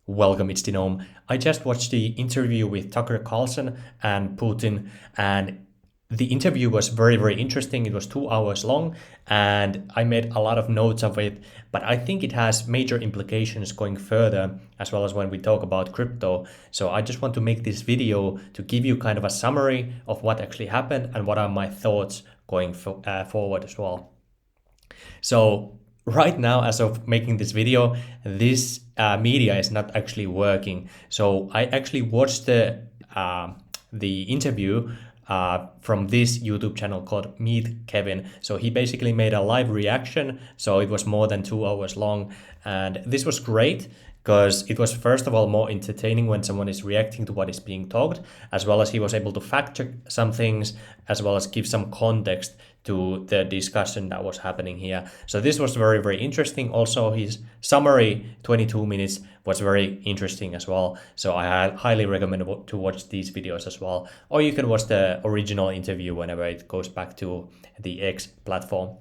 Welcome, it's Denome. I just watched the interview with Tucker Carlson and Putin, and the interview was very, very interesting. It was 2 hours long, and I made a lot of notes of it, but I think it has major implications going further, as well as when we talk about crypto. So I just want to make this video to give you kind of a summary of what actually happened and what are my thoughts going forward as well. So right now, as of making this video, this media is not actually working. So I actually watched the interview from this YouTube channel called Meet Kevin. So he basically made a live reaction. So it was more than 2 hours long, and this was great because it was, first of all, more entertaining when someone is reacting to what is being talked, as well as he was able to fact check some things, as well as give some context to the discussion that was happening here. So this was very, very interesting. Also, his summary, 22 minutes, was very interesting as well. So I highly recommend to watch these videos as well. Or you can watch the original interview whenever it goes back to the X platform.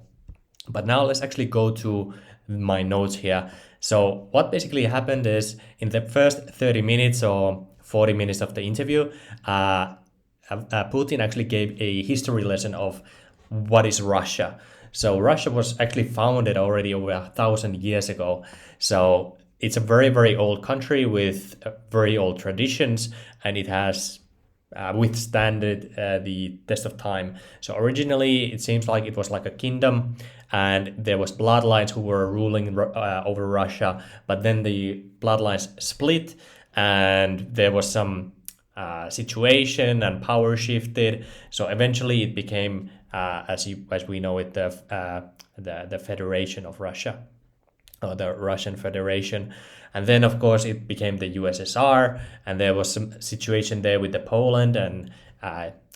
But now let's actually go to my notes here. So what basically happened is, in the first 30 minutes or 40 minutes of the interview, Putin actually gave a history lesson of what is Russia. So Russia was actually founded already over 1,000 years ago. So it's a very, very old country with very old traditions, and it has withstanded the test of time. So originally, it seems like it was like a kingdom, and there was bloodlines who were ruling over Russia. But then the bloodlines split, and there was some situation, and power shifted. So eventually, it became, as we know it, the Federation of Russia, or the Russian Federation. And then, of course, it became the USSR, and there was some situation there with the Poland and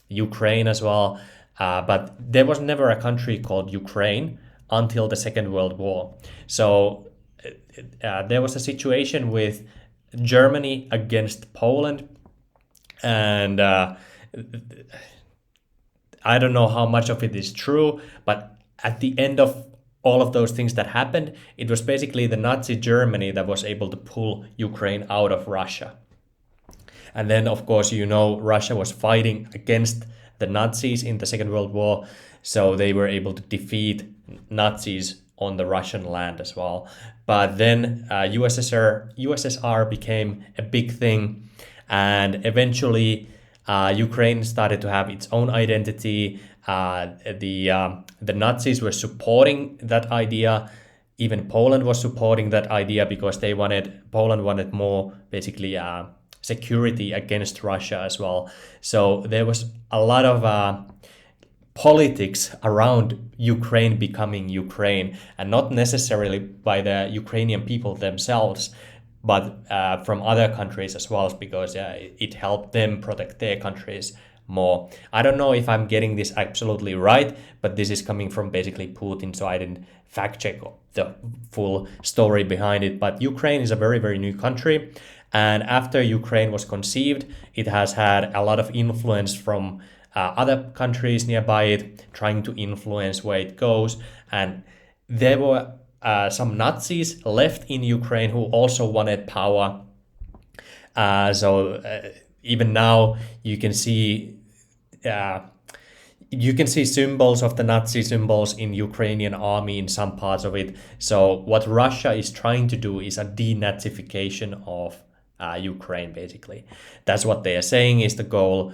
Ukraine as well. But there was never a country called Ukraine until the Second World War. So there was a situation with Germany against Poland, and I don't know how much of it is true, but at the end of all of those things that happened, it was basically the Nazi Germany that was able to pull Ukraine out of Russia. And then, of course, Russia was fighting against the Nazis in the Second World War, so they were able to defeat Nazis on the Russian land as well. But then USSR became a big thing, and eventually Ukraine started to have its own identity. The Nazis were supporting that idea. Even Poland was supporting that idea because Poland wanted more, basically, security against Russia as well. So there was a lot of politics around Ukraine becoming Ukraine, and not necessarily by the Ukrainian people themselves, but from other countries as well, because it helped them protect their countries more. I don't know if I'm getting this absolutely right, but this is coming from basically Putin, so I didn't fact check the full story behind it. But Ukraine is a very, very new country, and after Ukraine was conceived, it has had a lot of influence from other countries nearby it, trying to influence where it goes. And there were some Nazis left in Ukraine who also wanted power. So even now you can see symbols of the Nazi symbols in Ukrainian army in some parts of it. So what Russia is trying to do is a denazification of Ukraine, basically. That's what they are saying is the goal.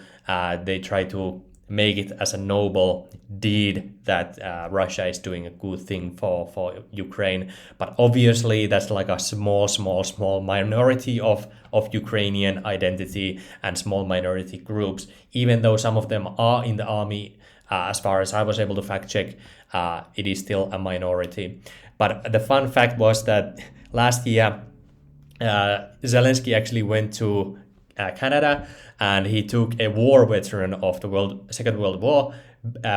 They try to make it as a noble deed that Russia is doing a good thing for Ukraine. But obviously that's like a small minority of Ukrainian identity and small minority groups, even though some of them are in the army. As far as I was able to fact check, it is still a minority. But the fun fact was that last year, Zelensky actually went to Canada, and he took a war veteran of the Second World War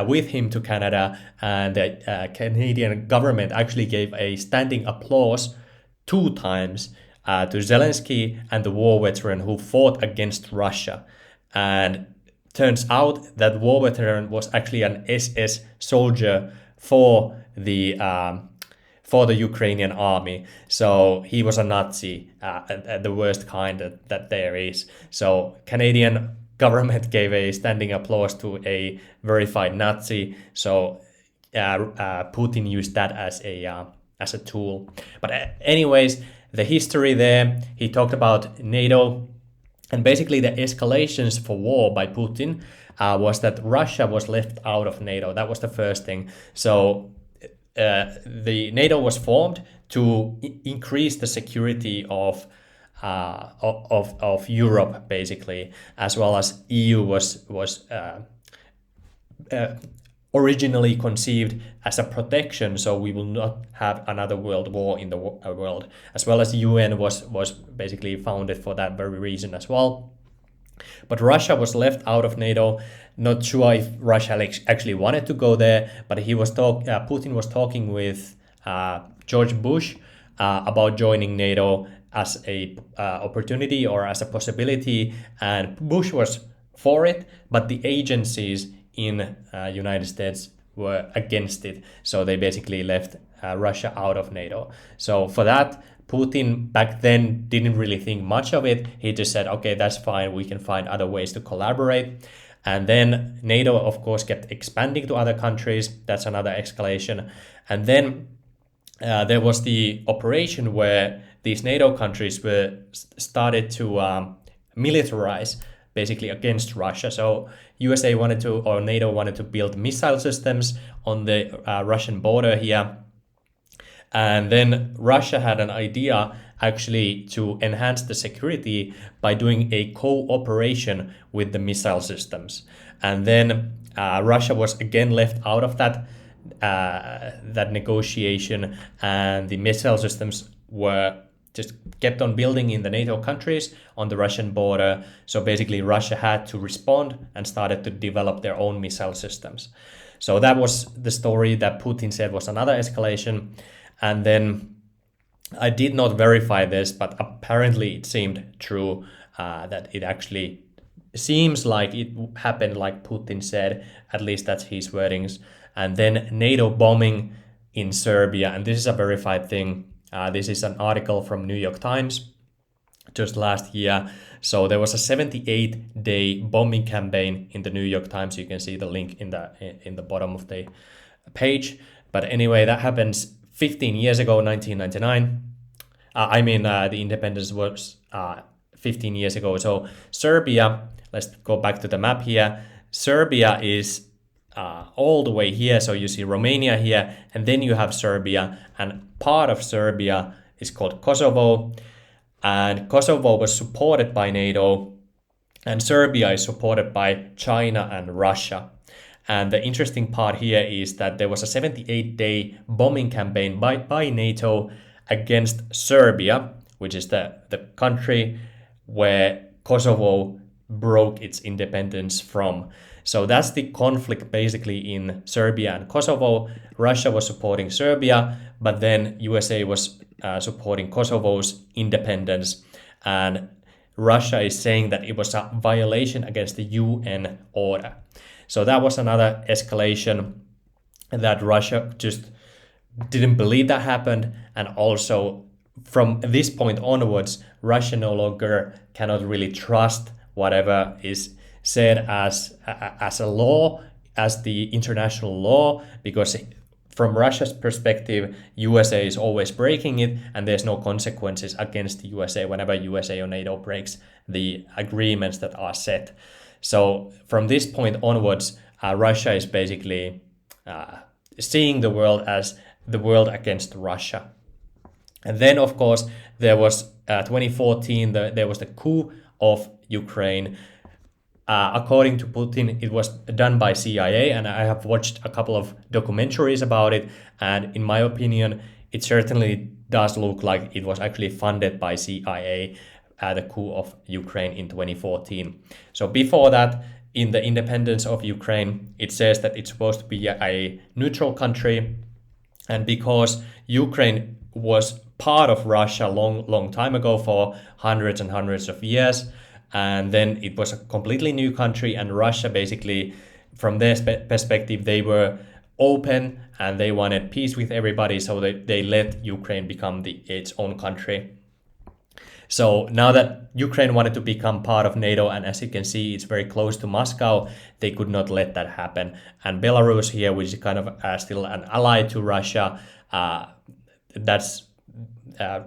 with him to Canada, and the Canadian government actually gave a standing applause 2 times to Zelensky and the war veteran who fought against Russia. And turns out that war veteran was actually an SS soldier for the for the Ukrainian army. So he was a Nazi, at the worst kind that there is. So Canadian government gave a standing applause to a verified Nazi. So Putin used that as a tool. But anyways, the history there, he talked about NATO, and basically the escalations for war by Putin was that Russia was left out of NATO. That was the first thing. So the NATO was formed to increase the security of Europe, basically, as well as EU was originally conceived as a protection, so we will not have another world war in the world, as well as the UN was basically founded for that very reason as well. But Russia was left out of NATO. Not sure if Russia actually wanted to go there, but Putin was talking with George Bush about joining NATO as a opportunity or as a possibility, and Bush was for it, but the agencies in United States were against it, so they basically left Russia out of NATO. So for that, Putin back then didn't really think much of it. He just said, okay, that's fine, we can find other ways to collaborate. And then NATO, of course, kept expanding to other countries. That's another escalation. And then there was the operation where these NATO countries were started to militarize, basically against Russia. So USA wanted to, or NATO wanted to build missile systems on the Russian border here. And then Russia had an idea actually to enhance the security by doing a cooperation with the missile systems. And then Russia was again left out of that negotiation, and the missile systems were just kept on building in the NATO countries on the Russian border. So basically Russia had to respond and started to develop their own missile systems. So that was the story that Putin said was another escalation. And then I did not verify this, but apparently it seemed true, that it actually seems like it happened like Putin said, at least that's his wordings. And then NATO bombing in Serbia, and this is a verified thing. This is an article from New York Times just last year. So there was a 78-day bombing campaign in the New York Times. You can see the link in the bottom of the page. But anyway, that happens 15 years ago, 1999. The independence was 15 years ago. So Serbia, let's go back to the map here. Serbia is all the way here. So you see Romania here, and then you have Serbia, and part of Serbia is called Kosovo. And Kosovo was supported by NATO, and Serbia is supported by China and Russia. And the interesting part here is that there was a 78-day bombing campaign by NATO against Serbia, which is the country where Kosovo broke its independence from. So that's the conflict basically in Serbia and Kosovo. Russia was supporting Serbia, but then USA was supporting Kosovo's independence. And Russia is saying that it was a violation against the UN order. So that was another escalation, that Russia just didn't believe that happened. And also from this point onwards, Russia no longer cannot really trust whatever is said as a law, as the international law, because from Russia's perspective, USA is always breaking it, and there's no consequences against the USA whenever USA or NATO breaks the agreements that are set. So from this point onwards, Russia is basically seeing the world as the world against Russia. And then, of course, there was 2014, there was the coup of Ukraine. According to Putin, it was done by CIA, and I have watched a couple of documentaries about it, and in my opinion, it certainly does look like it was actually funded by CIA, the coup of Ukraine in 2014. So before that, in the independence of Ukraine, it says that it's supposed to be a neutral country, and because Ukraine was part of Russia long time ago for hundreds and hundreds of years, and then it was a completely new country, and Russia basically, from their perspective, they were open and they wanted peace with everybody, so they let Ukraine become its own country. So now that Ukraine wanted to become part of NATO, and as you can see, it's very close to Moscow, they could not let that happen. And Belarus here, which is kind of still an ally to Russia,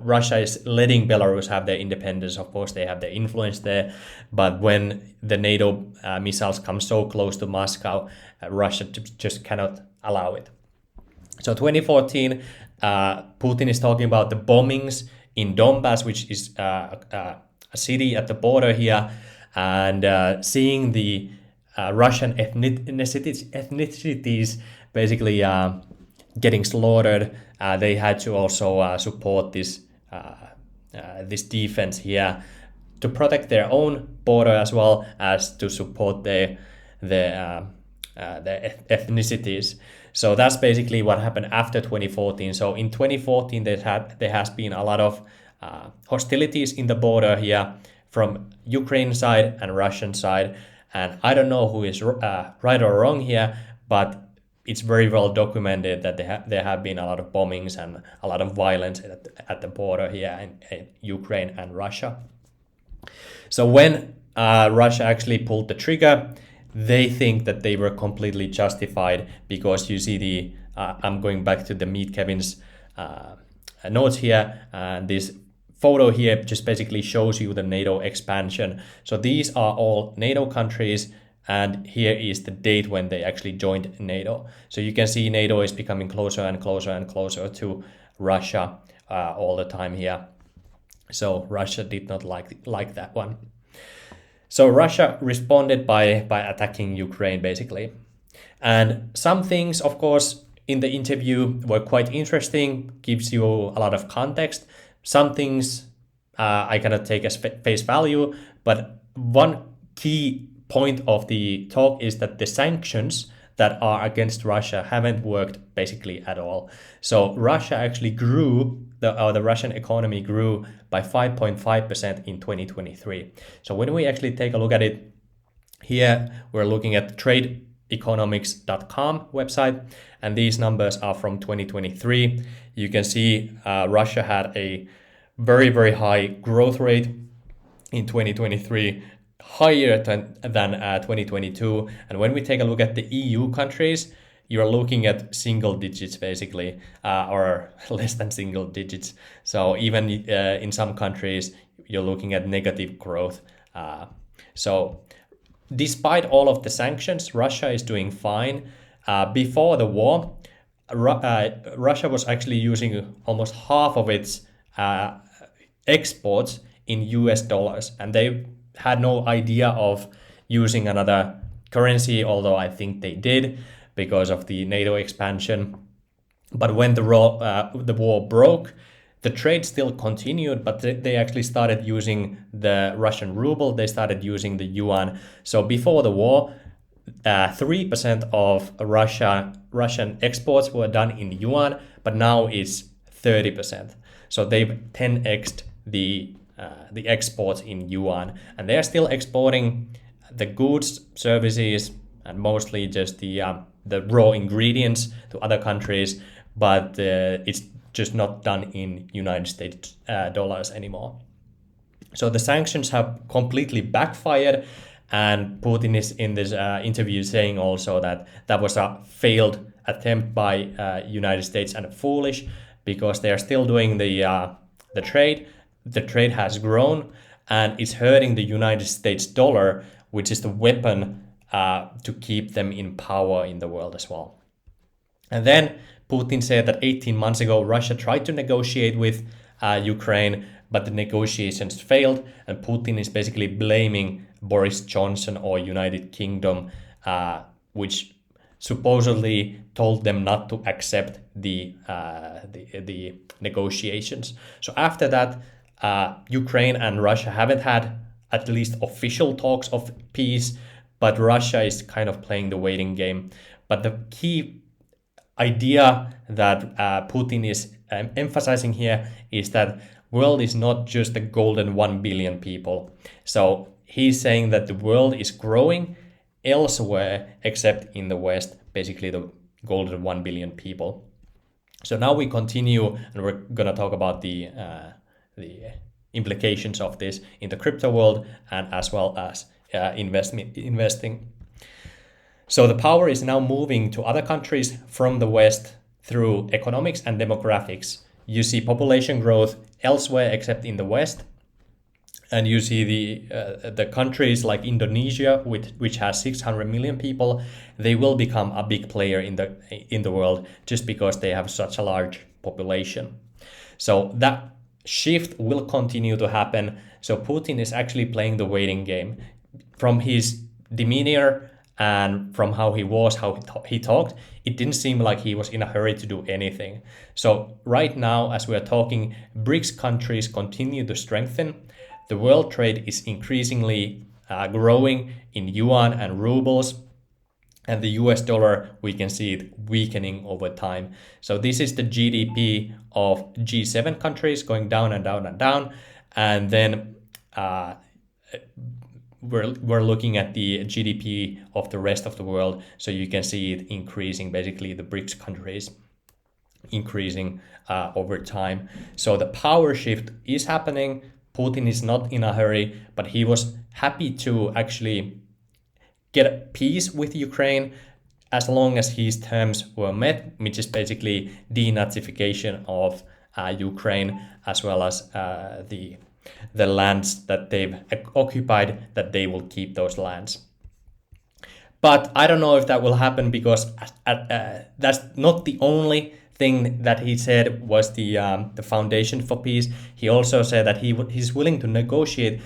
Russia is letting Belarus have their independence. Of course, they have their influence there, but when the NATO missiles come so close to Moscow, Russia just cannot allow it. So 2014, Putin is talking about the bombings in Donbass, which is a city at the border here, and seeing the Russian ethnicities basically getting slaughtered, they had to also support this defense here to protect their own border as well as to support the ethnicities. So that's basically what happened after 2014. So in 2014, there has been a lot of hostilities in the border here from Ukraine side and Russian side. And I don't know who is right or wrong here, but it's very well documented that there have been a lot of bombings and a lot of violence at the border here in Ukraine and Russia. So when Russia actually pulled the trigger, they think that they were completely justified, because you see I'm going back to the Meet Kevin's notes here, and this photo here just basically shows you the NATO expansion. So these are all NATO countries, and here is the date when they actually joined NATO. So you can see NATO is becoming closer and closer and closer to Russia all the time here. So Russia did not like that one. So Russia responded by attacking Ukraine, basically. And some things, of course, in the interview were quite interesting, gives you a lot of context. Some things I cannot take as face value, but one key point of the talk is that the sanctions that are against Russia haven't worked basically at all. So Russia actually grew, the Russian economy grew by 5.5% in 2023. So when we actually take a look at it, here we're looking at tradeeconomics.com website, and these numbers are from 2023. You can see Russia had a very, very high growth rate in 2023, higher than 2022. And when we take a look at the EU countries, you're looking at single digits basically, or less than single digits. So even in some countries, you're looking at negative growth. So despite all of the sanctions, Russia is doing fine. Before the war, Russia was actually using almost half of its exports in US dollars, and they had no idea of using another currency, although I think they did because of the NATO expansion. But when the war broke, the trade still continued, but they actually started using the Russian ruble, they started using the yuan. So before the war, 3% of Russian exports were done in yuan, but now it's 30%. So they've 10x'd the exports in yuan, and they are still exporting the goods, services, and mostly just the raw ingredients to other countries, but it's just not done in United States dollars anymore. So the sanctions have completely backfired, and Putin is in this interview saying also that was a failed attempt by United States and foolish, because they are still doing the trade. The trade has grown, and it's hurting the United States dollar, which is the weapon to keep them in power in the world as well. And then Putin said that 18 months ago, Russia tried to negotiate with Ukraine, but the negotiations failed, and Putin is basically blaming Boris Johnson or United Kingdom, which supposedly told them not to accept the negotiations. So after that, Ukraine and Russia haven't had at least official talks of peace, but Russia is kind of playing the waiting game. But the key idea that Putin is emphasizing here is that world is not just the golden 1 billion people. So he's saying that the world is growing elsewhere except in the West, basically the golden 1 billion people. So now we continue, and we're gonna talk about the implications of this in the crypto world and as well as investing. So the power is now moving to other countries from the West through economics and demographics. You see population growth elsewhere except in the West, and you see the countries like Indonesia, which has 600 million people, they will become a big player in the world just because they have such a large population. So that shift will continue to happen. So Putin is actually playing the waiting game. From his demeanor and from how he was, how he talked, it didn't seem like he was in a hurry to do anything. So right now, as we are talking, BRICS countries continue to strengthen. The world trade is increasingly growing in yuan and rubles, and the US dollar, we can see it weakening over time. So this is the GDP of G7 countries going down and down and down, and then we're looking at the GDP of the rest of the world. So you can see it increasing, basically the BRICS countries increasing over time. So the power shift is happening. Putin is not in a hurry, but he was happy to actually get peace with Ukraine as long as his terms were met, which is basically denazification of Ukraine, as well as the lands that they've occupied, that they will keep those lands. But I don't know if that will happen, because that's not the only thing that he said was the foundation for peace. He also said that he's willing to negotiate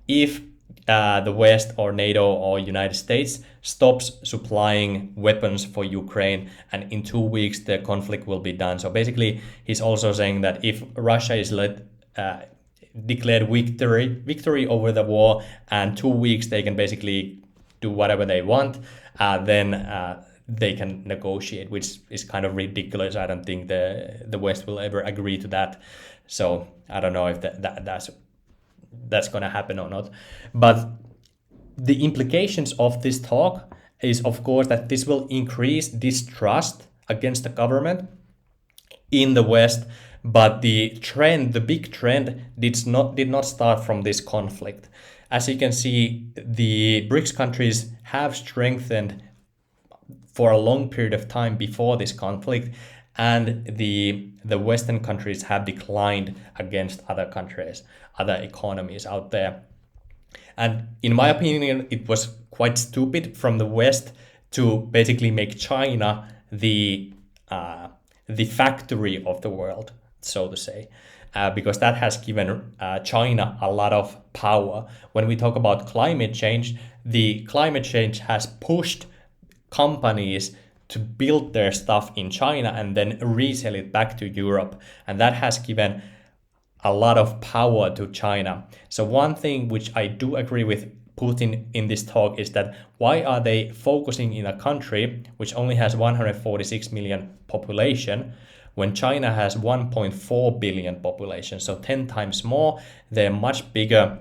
if the West or NATO or United States stops supplying weapons for Ukraine, and in 2 weeks the conflict will be done. So basically, he's also saying that if Russia is declared victory over the war, and 2 weeks they can basically do whatever they want, then they can negotiate, which is kind of ridiculous. I don't think the West will ever agree to that. So I don't know if that's going to happen or not. But the implications of this talk is, of course, that this will increase distrust against the government in the West. But the big trend did not start from this conflict. As you can see, the BRICS countries have strengthened for a long period of time before this conflict, and the Western countries have declined against other countries, other economies out there. And in my opinion, it was quite stupid from the West to basically make China the factory of the world, so to say, because that has given China a lot of power. When we talk about climate change, the climate change has pushed companies to build their stuff in China and then resell it back to Europe. And that has given a lot of power to China. So one thing which I do agree with Putin in this talk is that why are they focusing in a country which only has 146 million population when China has 1.4 billion population, so 10 times more? They're much bigger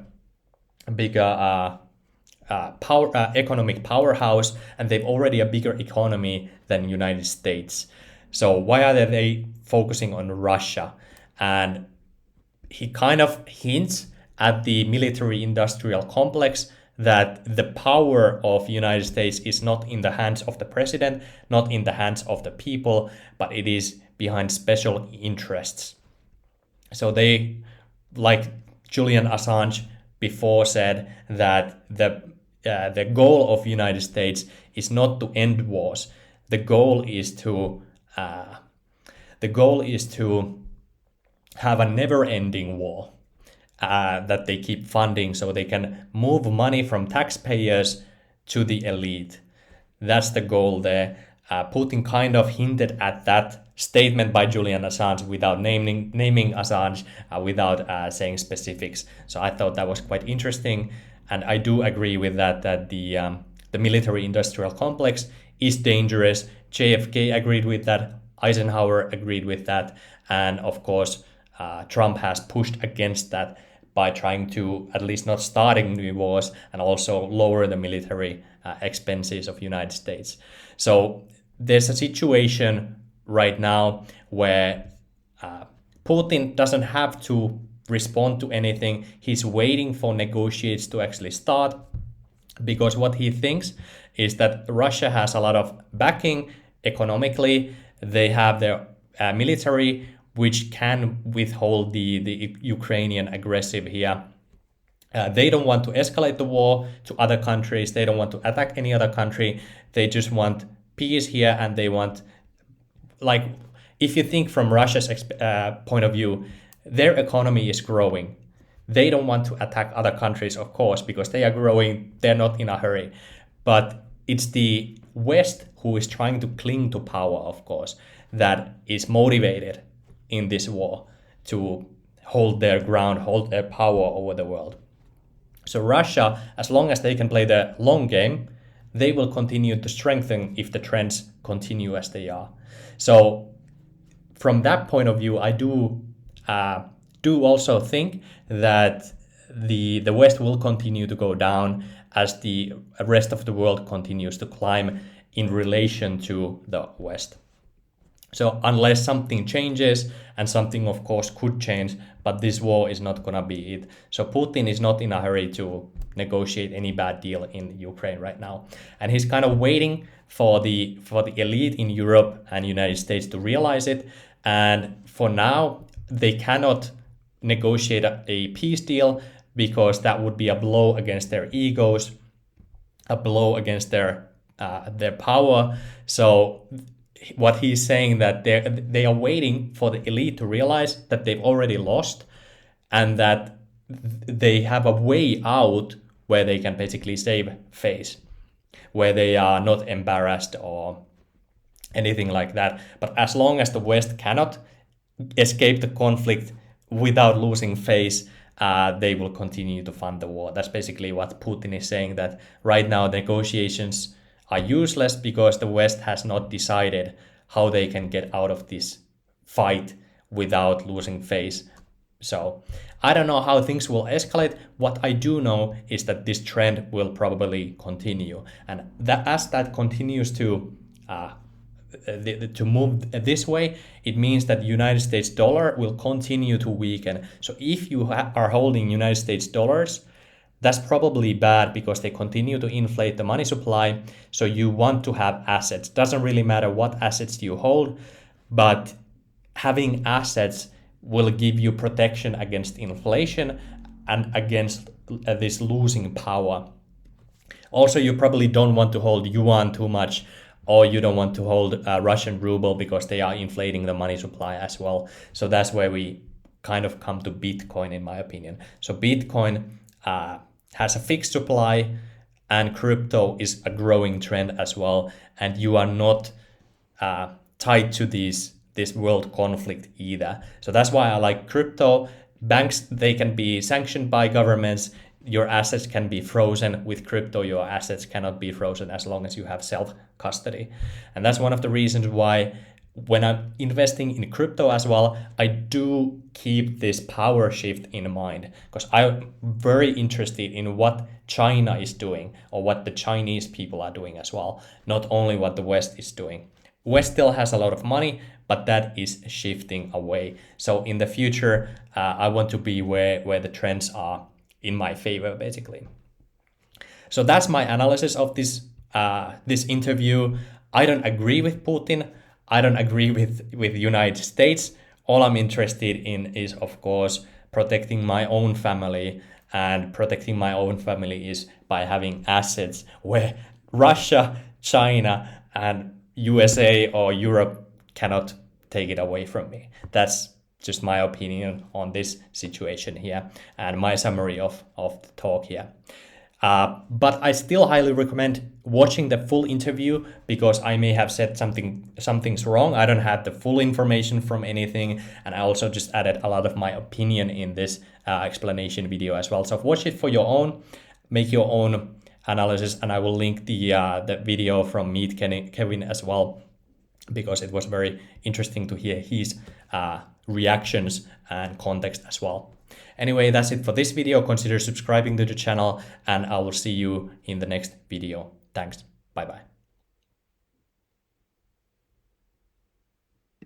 economic powerhouse, and they've already a bigger economy than United States. So why are they focusing on Russia? And he kind of hints at the military-industrial complex, that the power of United States is not in the hands of the president, not in the hands of the people, but it is behind special interests. So they, like Julian Assange before, said that the goal of United States is not to end wars. The goal is to have a never-ending war that they keep funding, so they can move money from taxpayers to the elite. That's the goal there. Putin kind of hinted at that statement by Julian Assange without naming Assange, without saying specifics. So I thought that was quite interesting, and I do agree with that the military-industrial complex is dangerous. JFK agreed with that, Eisenhower agreed with that, and of course Trump has pushed against that by trying to at least not starting new wars and also lower the military expenses of United States. So there's a situation right now where Putin doesn't have to respond to anything. He's waiting for negotiations to actually start, because what he thinks is that Russia has a lot of backing economically. They have their military, which can withhold the Ukrainian aggressive here. They don't want to escalate the war to other countries. They don't want to attack any other country. They just want peace here, and they want, like, if you think from Russia's point of view, their economy is growing. They don't want to attack other countries, of course, because they are growing. They're not in a hurry. But it's the West who is trying to cling to power, of course, that is motivated in this war to hold their ground, hold their power over the world. So Russia, as long as they can play the long game, they will continue to strengthen if the trends continue as they are. So from that point of view, I do also think that the West will continue to go down as the rest of the world continues to climb in relation to the West. So unless something changes, and something of course could change, but this war is not gonna be it. So Putin is not in a hurry to negotiate any bad deal in Ukraine right now. And he's kind of waiting for the elite in Europe and United States to realize it. And for now, they cannot negotiate a peace deal, because that would be a blow against their egos, a blow against their power. So what he's saying, that they are waiting for the elite to realize that they've already lost, and that they have a way out where they can basically save face, where they are not embarrassed or anything like that. But as long as the West cannot escape the conflict without losing face, they will continue to fund the war. That's basically what Putin is saying, that right now negotiations are useless because the West has not decided how they can get out of this fight without losing face. So I don't know how things will escalate. What I do know is that this trend will probably continue, and that as that continues to move this way, it means that the United States dollar will continue to weaken. So if you are holding United States dollars, that's probably bad, because they continue to inflate the money supply. So you want to have assets. Doesn't really matter what assets you hold, but having assets will give you protection against inflation and against this losing power. Also, you probably don't want to hold yuan too much, or you don't want to hold Russian ruble, because they are inflating the money supply as well. So that's where we kind of come to Bitcoin, in my opinion. So Bitcoin has a fixed supply, and crypto is a growing trend as well. And you are not tied to this world conflict either. So that's why I like crypto. Banks, they can be sanctioned by governments. Your assets can be frozen. With crypto, your assets cannot be frozen as long as you have self-custody. And that's one of the reasons why when I'm investing in crypto as well, I do keep this power shift in mind, because I'm very interested in what China is doing, or what the Chinese people are doing as well, not only what the West is doing. West still has a lot of money, but that is shifting away. So in the future, I want to be where the trends are in my favor, basically. So that's my analysis of this interview. I don't agree with Putin. I don't agree with the United States. All I'm interested in is, of course, protecting my own family, and protecting my own family is by having assets where Russia, China, and USA or Europe cannot take it away from me. That's just my opinion on this situation here, and my summary of the talk here. But I still highly recommend watching the full interview, because I may have said something's wrong. I don't have the full information from anything, and I also just added a lot of my opinion in this explanation video as well. So watch it for your own, make your own analysis, and I will link the video from Meet Kevin as well, because it was very interesting to hear his reactions and context as well. Anyway, that's it for this video. Consider subscribing to the channel, and I will see you in the next video. Thanks. Bye-bye.